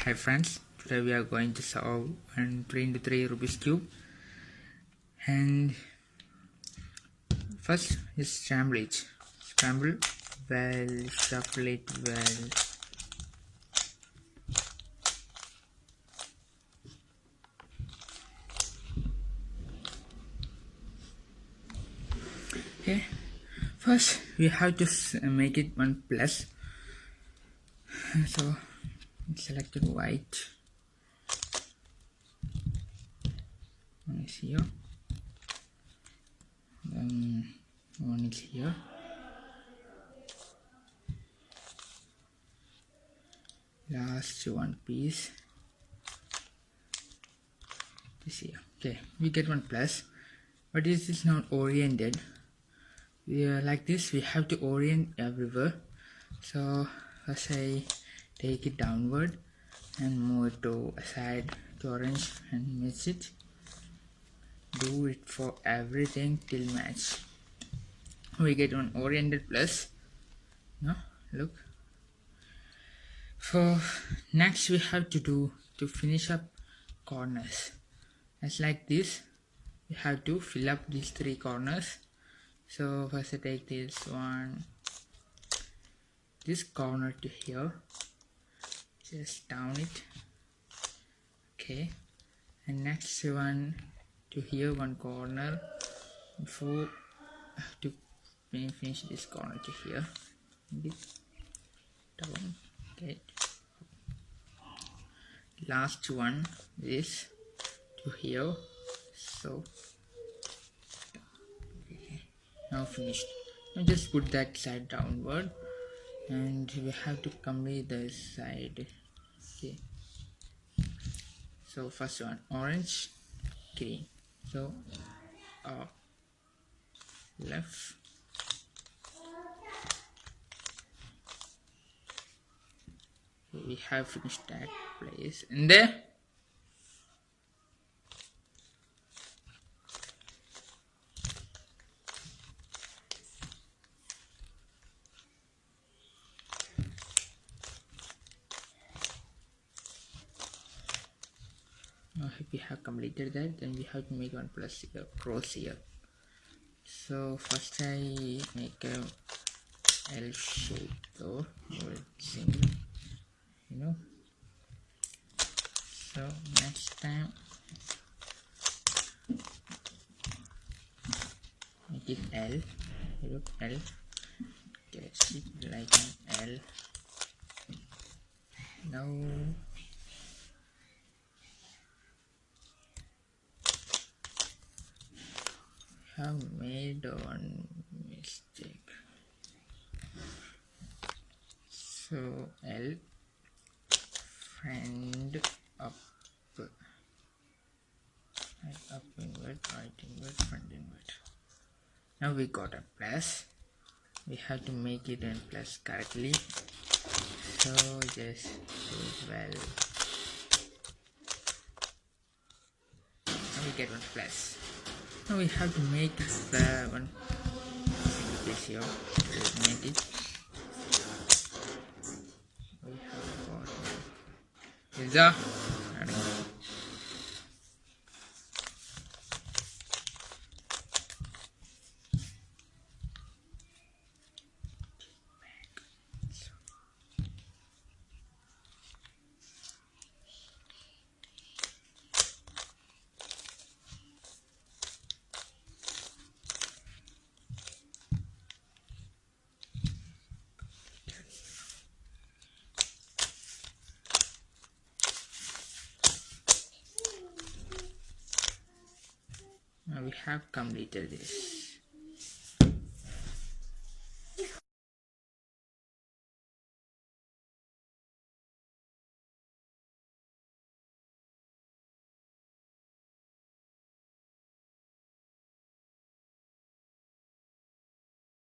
Hi friends, today we are going to solve an 3 into 3 Rubik's Cube, and first is scramble it. Scramble well, shuffle it well. Okay, first we have to make it one plus. So selected white. One is here. Then one is here. Last one piece. This here. Okay, we get one plus, but this is not oriented. We are like this. We have to orient everywhere. So first I take it downward and move it to a side to orange and match it. Do it for everything till match. We get one oriented plus. No, look. For next we have to do to finish up corners. It's like this. We have to fill up these three corners. So first I take this one, this corner to here, just down it. Okay, and next one to here, one corner. Before I have to finish this corner to here, bit down. Okay, last one is to here. So okay, now finished. Now just put that side downward, and we have to complete this side. Okay, so first one orange, green. So left, we have finished that place, and there now if we have completed that, then we have to make one plus here, cross here. So first I make a L shape though, you know. So next time make it L. Look, L. Catch it like an L. Now have made one mistake. So L, friend up, right up invert, right invert, front invert. Now we got a plus. We have to make it in plus correctly. So just do it well. Now we get one plus. Now we have to make one single piece here. Let's make it. We have got pizza. Now we have completed this.